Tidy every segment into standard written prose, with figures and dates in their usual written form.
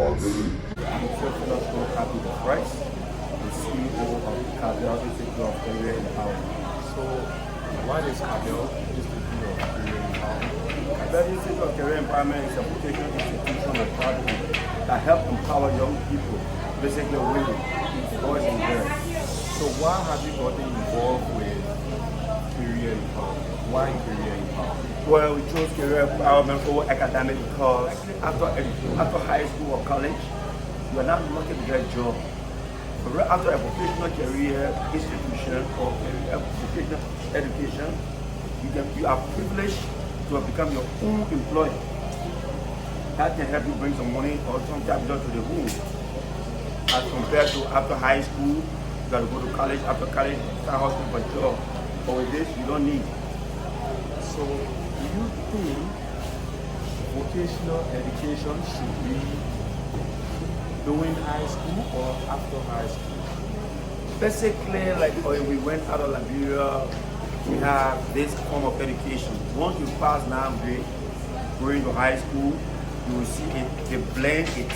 I'm Theophilus Happy the Price, the CEO of Cabell Institute of Career Empowerment. So, what is Cabell Institute of Career Empowerment? Cabell Institute of Career Empowerment is a vocational institution and program that helps empower young people, basically women, boys and girls. So, why have you gotten involved with career empowerment? Why career empowerment? Well, we chose career empowerment over academic because after high school or college, you are not looking to get a job. But after a vocational career institution or a vocational education, you are privileged to have become your own employer. That can help you bring some money or some capital to the home. As compared to after high school, you got to go to college. After college, you start hustling for a job. But with this, you don't need. So, do you think vocational education should be during high school or after high school? Basically, like when we went out of Liberia, we have this form of education. Once you pass 9th grade, going to high school, you will see it, they blend it,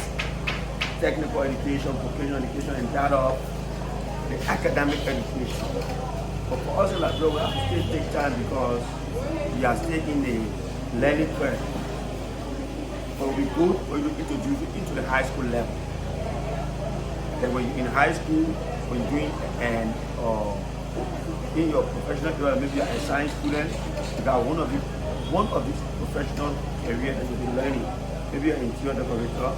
technical education, vocational education, and that of the academic education. But for us in Liberia, we have to still take time because we are still in the learning curve. But we go when you introduce it into the high school level. Then when you're in high school, when you're doing in your professional career, maybe you're a science student, you got one of these professional areas that you'll be learning. Maybe you're an interior decorator,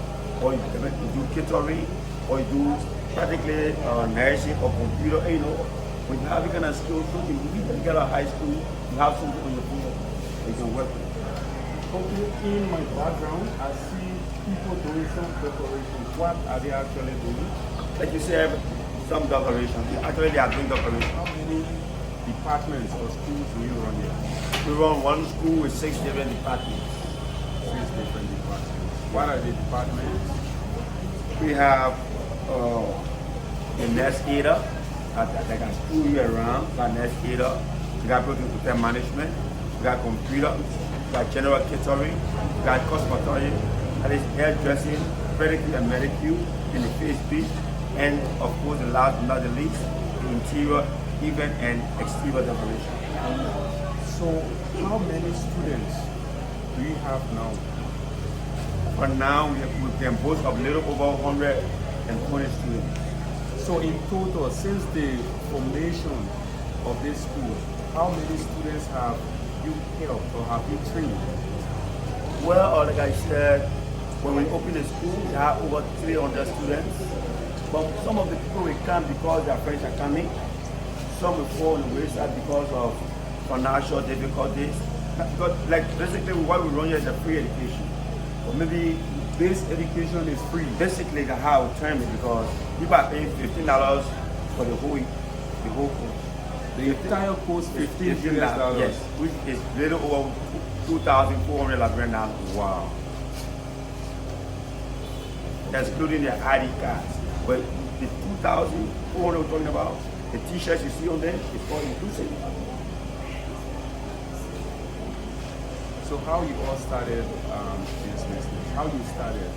or you do catering, or you do practically nursing or computer. You know, when you have this kind of skills, so you get out of high school, you have something on your finger that you can work with. Okay, in my background, I see people doing some decorations. What are they actually doing? Like you said, some decoration. Actually, they are doing decoration. How many departments or schools do you run here? We run one school with 6 different departments. 6 different departments. What are the departments? We have the nest eater, like a school year round, got nest eater. We got building hotel management. We got computer. We got general catering. We got cosmetology. That is hairdressing, pedicure and manicure in the face piece. And of course, the last but not the least, the interior, event and exterior decoration. So, how many students do you have now? For now, we can boast of a little over 120 students. So, in total, since the formation of this school, how many students have you helped or have you trained? Well, like I said, when we opened the school, we had over 300 students. But some of the people will come because their friends are coming. Some will fall on the wayside because of financial difficulties. Because, like, basically, what we run here is a free education. Or maybe This education is free. basically the how we term it because people are paying $15 for the whole course. The entire course, $15 US. Yes, which is little over 2,400 Liberian dollars. Wow. Excluding their ID cards. But the 2,400 we're talking about, the t-shirts you see on there, it's all inclusive. So how you all started this business? How you started?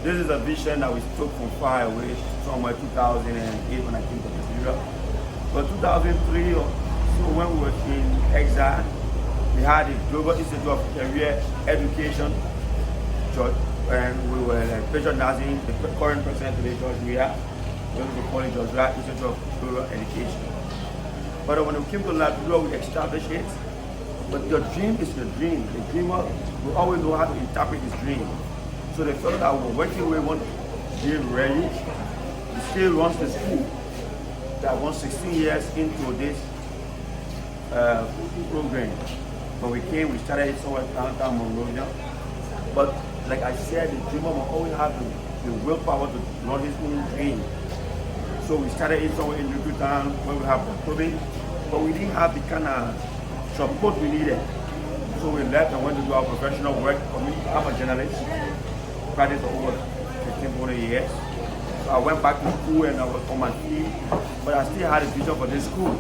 This is a vision that we took from far away, somewhere 2008 when I came to Liberia. But 2003 or so when we were in exile, we had the Global Institute of Career Education, and we were patronizing the current president today, George Weah. We went to call it Zolaric Institute of Career Education. But when we came to Liberia, we established it. But your dream is your dream. The dreamer will always know how to interpret his dream. So the fellow that we're working with one Jim Reilly, he still runs the school that was 16 years into this program. When we came, we started it somewhere downtown Monrovia. But like I said, the dreamer will always have the willpower to run his own dream. So we started it somewhere in Liberian where we have the COVID, but we didn't have the kind of support we needed. So we left and went to do our professional work. I'm a journalist, practiced for over 15 years. So I went back to school and I was on my feet, but I still had a vision for this school.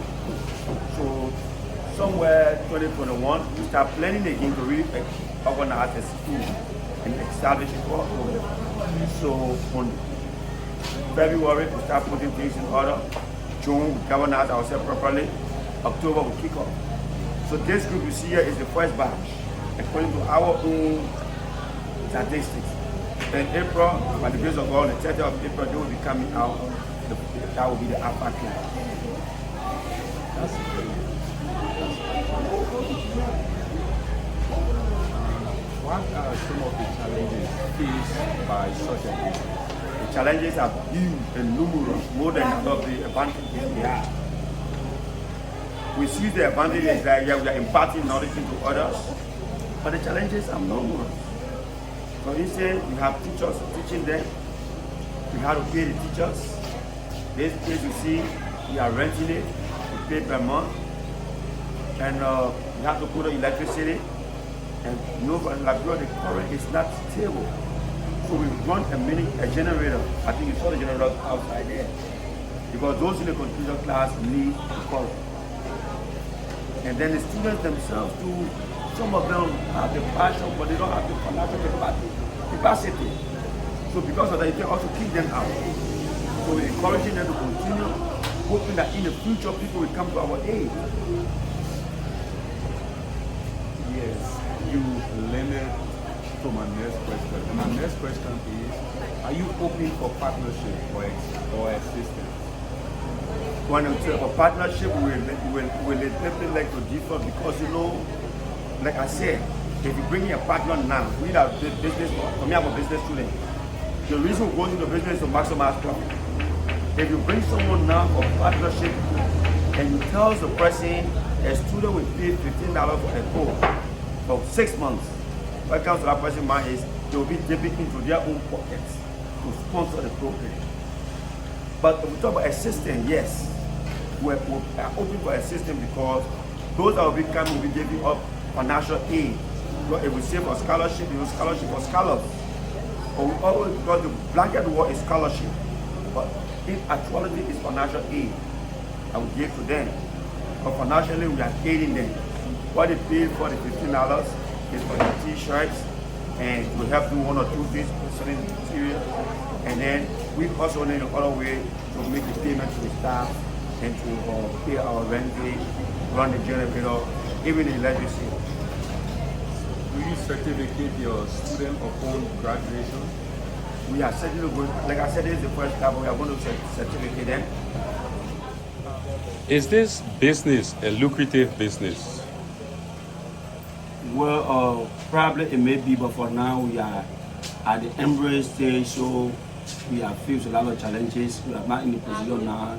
So somewhere 2021, we start planning again to really organize a school. and establish it for us. So on February, we start putting things in order. June, we galvanize ourselves properly. October, we kick off. So this group you see here is the first batch, according to our own statistics. In April, by the grace of God, the 30th of April, they will be coming out. That will be the Alpha class. That's great. What are some of the challenges faced by such a group? The challenges are huge and numerous, more than enough the advantages we have. We see the advantages that we are imparting knowledge into others, but the challenges are numerous. For instance, you have teachers teaching them, you have to pay the teachers. This place you see, we are renting it, we pay per month, and you have to put the electricity, and in Liberia the current is not stable. So we run a generator. I think you saw the generator outside there. Because those in the computer class need the current. And then the students themselves too, some of them have the passion, but they don't have the financial capacity. So because of that, you can also kick them out. So we're encouraging them to continue, hoping that in the future people will come to our aid. Yes, you lended to my next question. And my next question is, are you open for partnership or assistance? When we talk about partnership, we'll definitely like to differ because, you know, like I said, if you bring in a partner now, we are business, for me I'm a business student. The reason we go into the business is to maximize profit. If you bring someone now for partnership and you tell the person a student will pay $15 for a course for 6 months, what comes to that person's mind is they will be dipping into their own pockets to sponsor the program. But if we talk about assistance, yes, we're open for assistance because those that will be coming will be giving up financial aid. Because if we say for scholarship, you know, scholarship for scholars. But we always, because the blanket word is scholarship, but in actuality it's financial aid that we give to them. But financially we are aiding them. What they pay for the $15 is for the t-shirts, and we help them one or two things concerning the material. And then we also need another way to make the payment to the staff and to pay our rent, run the generator, even the electricity. Do you certificate your student upon graduation? We are certainly going, like I said, this is the first time we are going to certificate them. Is this business a lucrative business? Well, probably it may be, but for now we are at the embryo stage, so we have faced a lot of challenges. We are not in the position now,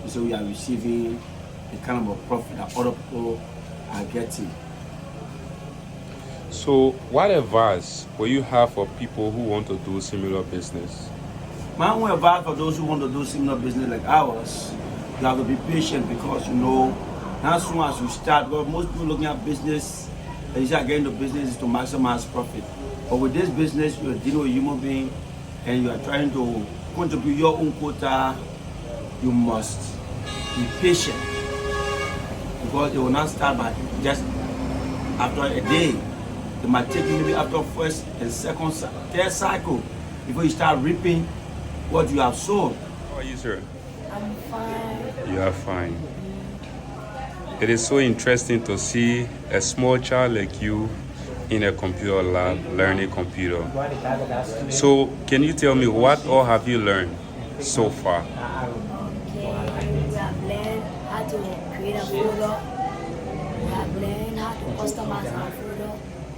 so we are receiving the kind of a profit that other people are getting. So what advice will you have for people who want to do similar business? My own advice for those who want to do similar business like ours, you have to be patient because, you know, as soon as you start, well, most people looking at business, they say getting into business is to maximize profit. But with this business, you're dealing with a human being and you are trying to contribute your own quota, you must be patient because it will not start by just after a day. It might take you maybe after first and second, third cycle before you start reaping what you have sown. How are you, sir? I'm fine. You are fine. It is so interesting to see a small child like you in a computer lab learning computer. So can you tell me what all have you learned so far? Okay, we have learned how to create a folder. We have learned how to customize our folder.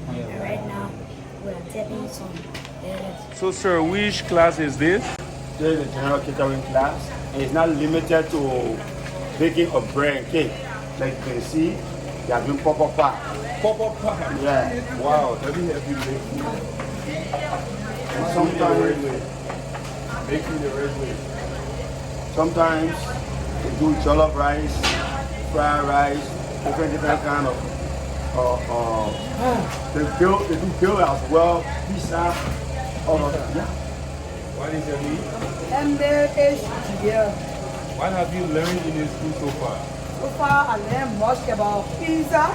And right now, we are taking some edits. So sir, which class is this? This is a general catering class, and it's not limited to baking of bread and cake. Like you can see, they are doing pop-up pie. Pop-up pie. Yeah. Wow, let me help you make food. And sometimes, Making the red way. sometimes they do jollof rice, fried rice, different kind of. They do build as well, pizza, all of that. Yeah. What is your name? MBH. What have you learned in this school so far? So far, I learned much about pizza,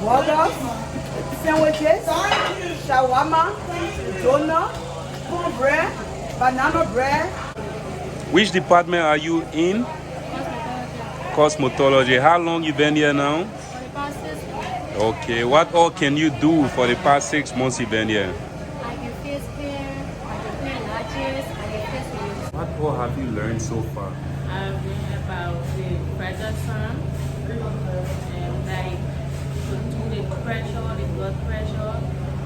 burgers, sandwiches, shawarma, donut, corn bread, banana bread. Which department are you in? Cosmetology. How long you been here now? For the past 6 months, Okay. What all can you do for the past 6 months you been here? I can face care, I can clean lashes, I can face nails. What all have you learned so far? I've learned about the pressure sum, like to do the pressure, the blood pressure,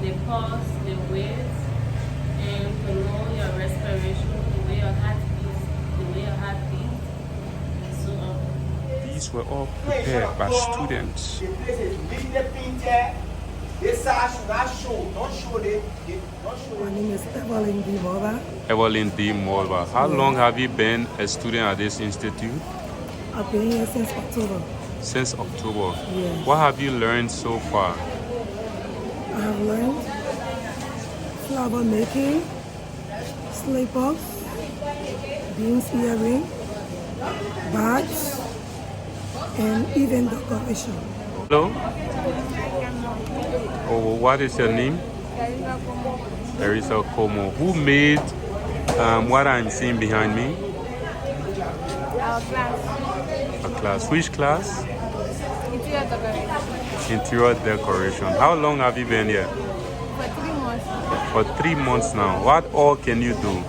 the pulse, the weight, and to know your respiration, the way your heart beats, the way your heart beats, and so on. These were all prepared by students. The place is literally painted. This side should not show. Don't show it. Don't show My it. name is Evelyn D. Mova. Evelyn D. Molva. How long have you been a student at this institute? I've been here since October. Since October. Yes. What have you learned so far? I have learned flower making, slip-ups, beans earring, bags, and even decoration. Hello? Oh, what is your name? Teresa Como. Who made what I'm seeing behind me? Our class, A class. Which class? interior decoration, Interior decoration. How long have you been here? for 3 months. For 3 months now. What all can you do?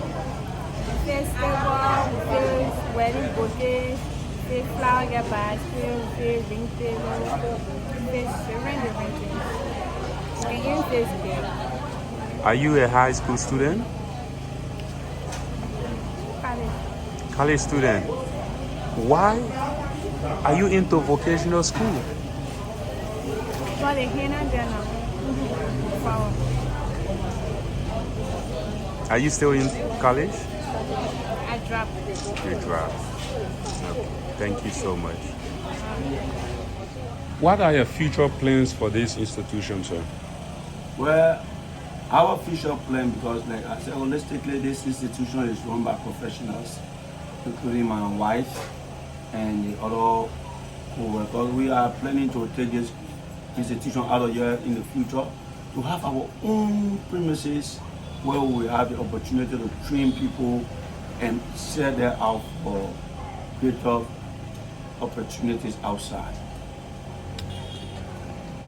Face table, face wedding bouquet, face flower get basket, face ring table, face range of things. And even face cake. Are you a high school student? College student. Why are you into vocational school? For the henna journal. Flower. Are you still in college? I dropped. You dropped. Okay. Thank you so much. What are your future plans for this institution, sir? Well, our future plan, because like I said, holistically, this institution is run by professionals, including my wife and the other co-workers. We are planning to take this institution out of here in the future to have our own premises where we have the opportunity to train people and sell them out for greater opportunities outside.